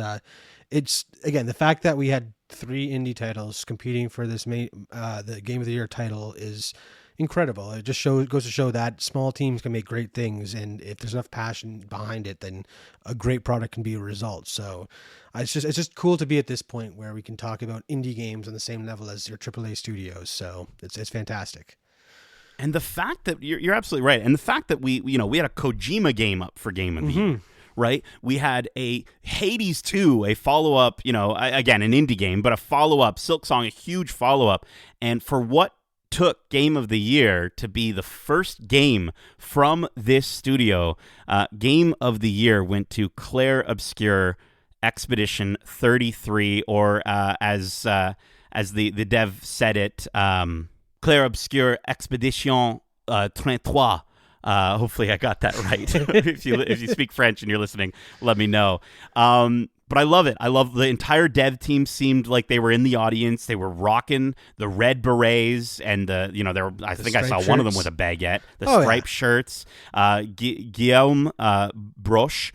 it's, again, the fact that we had 3 indie titles competing for this the Game of the Year title is incredible. It just goes to show that small teams can make great things, and if there's enough passion behind it, then a great product can be a result. So it's just cool to be at this point where we can talk about indie games on the same level as your AAA studios. So it's fantastic. And the fact that you're absolutely right, and the fact that we had a Kojima game up for Game of the Year. Right? We had a Hades 2, a follow-up, again, an indie game, but a follow-up, Silksong, a huge follow-up. And for what took Game of the Year to be the first game from this studio, Game of the Year went to Clair Obscur Expedition 33, or as the dev said it, Clair Obscur Expedition 33. Hopefully I got that right. If you speak French and you're listening, let me know. But I love it. I love the entire dev team. Seemed like they were in the audience. They were rocking the red berets and I think I saw shirts. one of them with a baguette. The striped shirts. Guillaume Broche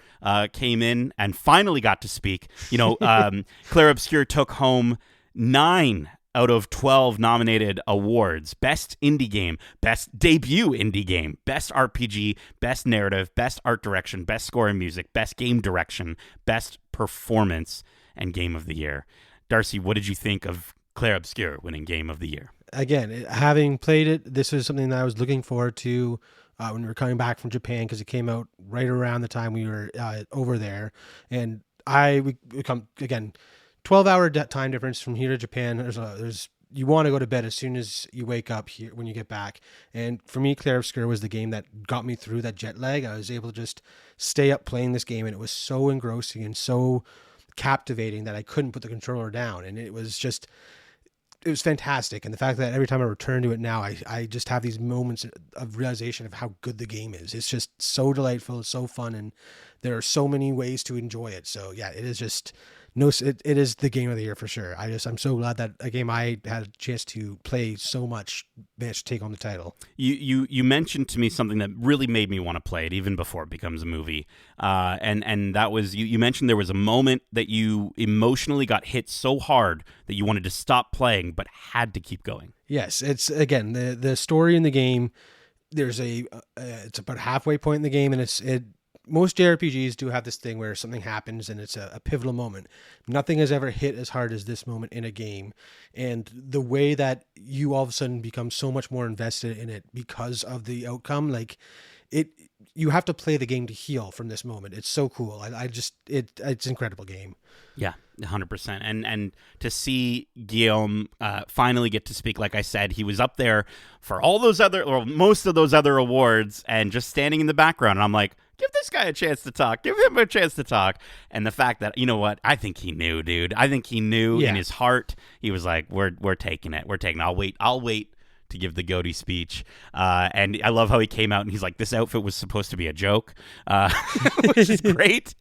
came in and finally got to speak. Clair Obscur took home 9 out of 12 nominated awards. Best indie game, best debut indie game, best RPG, best narrative, best art direction, best score and music, best game direction, best performance, and Game of the Year. Darcy, what did you think of Clair Obscur winning Game of the Year? Again, having played it, this was something that I was looking forward to when we were coming back from Japan, because it came out right around the time we were over there. And we come, again, 12-hour time difference from here to Japan. You want to go to bed as soon as you wake up here when you get back. And for me, Clair Obscur was the game that got me through that jet lag. I was able to just stay up playing this game, and it was so engrossing and so captivating that I couldn't put the controller down. And it was fantastic. And the fact that every time I return to it now, I just have these moments of realization of how good the game is. It's just so delightful. It's so fun. And there are so many ways to enjoy it. So yeah, it is just... it is the Game of the Year for sure. I'm so glad that a game I had a chance to play so much managed to take on the title. You mentioned to me something that really made me want to play it even before it becomes a movie. And that was, you mentioned there was a moment that you emotionally got hit so hard that you wanted to stop playing but had to keep going. Yes, it's, again, the story in the game. There's it's about a halfway point in the game, and most JRPGs do have this thing where something happens and it's a pivotal moment. Nothing has ever hit as hard as this moment in a game. And the way that you all of a sudden become so much more invested in it because of the outcome, you have to play the game to heal from this moment. It's so cool. It's an incredible game. Yeah, 100%. And to see Guillaume finally get to speak, like I said, he was up there for all those most of those other awards and just standing in the background. And I'm like, give this guy a chance to talk. Give him a chance to talk. And the fact that, you know what? I think he knew, dude. I think he knew in his heart. He was like, we're taking it. We're taking it. I'll wait to give the Goaty speech. And I love how he came out and he's like, this outfit was supposed to be a joke, which is great.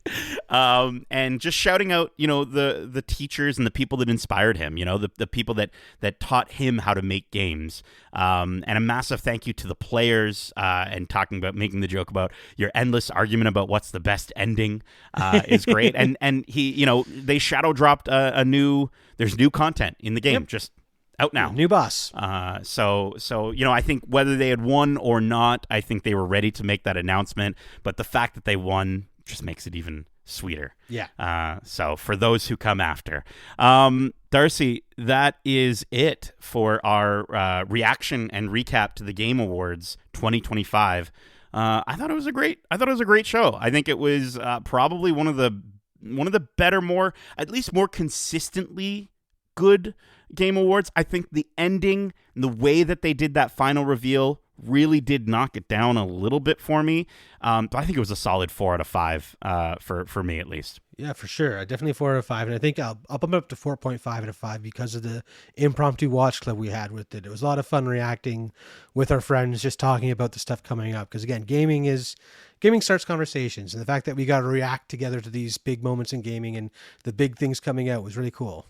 And just shouting out, the teachers and the people that inspired him, the people that taught him how to make games. And a massive thank you to the players, and making the joke about your endless argument about what's the best ending is great. And he, they shadow dropped there's new content in the game. Yep. Just out now. New boss. So I think whether they had won or not, I think they were ready to make that announcement. But the fact that they won just makes it even sweeter. Yeah. So for those who come after. Darcy, that is it for our reaction and recap to the Game Awards 2025. I thought it was a great show. I think it was probably one of the better, at least more consistently good Game Awards. I think the ending and the way that they did that final reveal really did knock it down a little bit for me. But I think it was a solid 4 out of 5 for me at least. Yeah, for sure. Definitely 4 out of 5. And I think I'll bump it up to 4.5 out of 5 because of the impromptu watch club we had with it. It was a lot of fun reacting with our friends, just talking about the stuff coming up. Because again, gaming starts conversations. And the fact that we got to react together to these big moments in gaming and the big things coming out was really cool.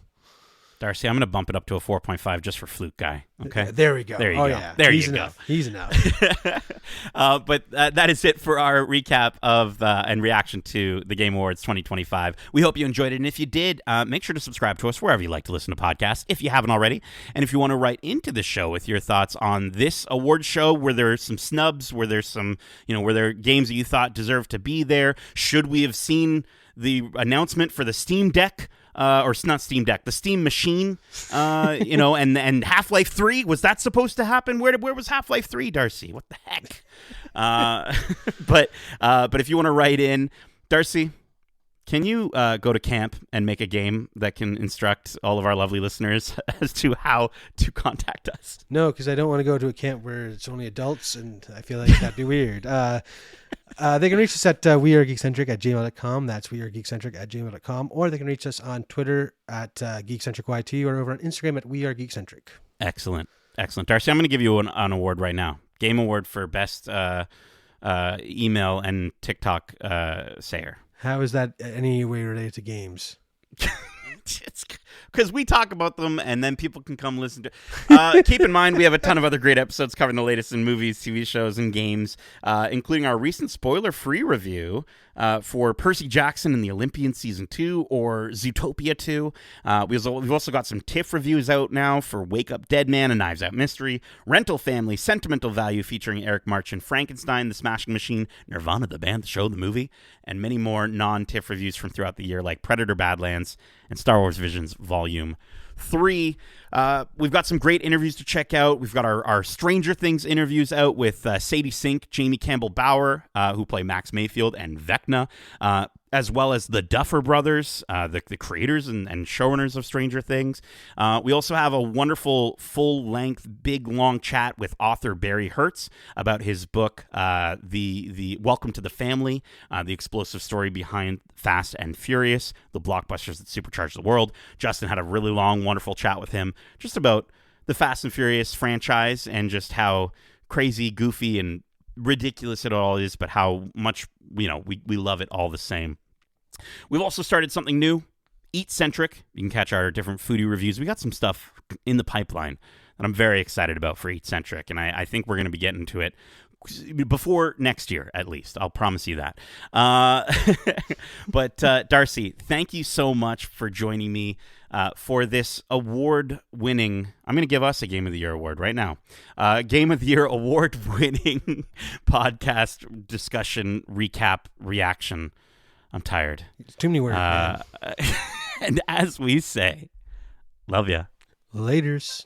Darcy, I'm going to bump it up to a 4.5 just for Fluke Guy. Okay. There we go. There you go. Yeah. There He's you enough. go. He's enough. But that is it for our recap of and reaction to the Game Awards 2025. We hope you enjoyed it. And if you did, make sure to subscribe to us wherever you like to listen to podcasts, if you haven't already. And if you want to write into the show with your thoughts on this award show, where there are some snubs, where there's some, where there are games that you thought deserved to be there, should we have seen the announcement for the Steam Deck? Or not Steam Deck, the Steam Machine, and Half-Life 3, was that supposed to happen? Where was Half-Life 3, Darcy? What the heck? But if you want to write in, Darcy, can you go to camp and make a game that can instruct all of our lovely listeners as to how to contact us? No, because I don't want to go to a camp where it's only adults, and I feel like that'd be weird. They can reach us at wearegeekcentric@gmail.com. That's wearegeekcentric@gmail.com. Or they can reach us on Twitter at GeekcentricYT or over on Instagram at wearegeekcentric. Excellent. Darcy, I'm going to give you an award right now. Game Award for Best Email and TikTok Sayer. How is that any way related to games? It's because we talk about them and then people can come listen to keep in mind we have a ton of other great episodes covering the latest in movies, TV shows, and games, including our recent spoiler-free review for Percy Jackson and the Olympian Season 2 or Zootopia 2. We've also got some TIFF reviews out now for Wake Up Dead Man and Knives Out Mystery, Rental Family, Sentimental Value featuring Eric March and Frankenstein, The Smashing Machine, Nirvana the band, the show, the movie, and many more non-TIFF reviews from throughout the year like Predator Badlands and Star Wars Visions Volume 3. We've got some great interviews to check out. We've got our Stranger Things interviews out with Sadie Sink, Jamie Campbell-Bower, who play Max Mayfield, and Vecna, as well as the Duffer Brothers, the creators and showrunners of Stranger Things. We also have a wonderful full-length, big, long chat with author Barry Hertz about his book, the Welcome to the Family, the explosive story behind Fast and Furious, the blockbusters that supercharged the world. Justin had a really long, wonderful chat with him just about the Fast and Furious franchise and just how crazy, goofy, and ridiculous it all is, but how much, we love it all the same. We've also started something new, Eatcentric. You can catch our different foodie reviews. We got some stuff in the pipeline that I'm very excited about for Eatcentric, and I think we're going to be getting to it before next year, at least. I'll promise you that. But Darcy, thank you so much for joining me for this award-winning, I'm going to give us a Game of the Year award right now, Game of the Year award-winning podcast discussion, recap, reaction. I'm tired. It's too many words, man. And as we say, love ya. Laters.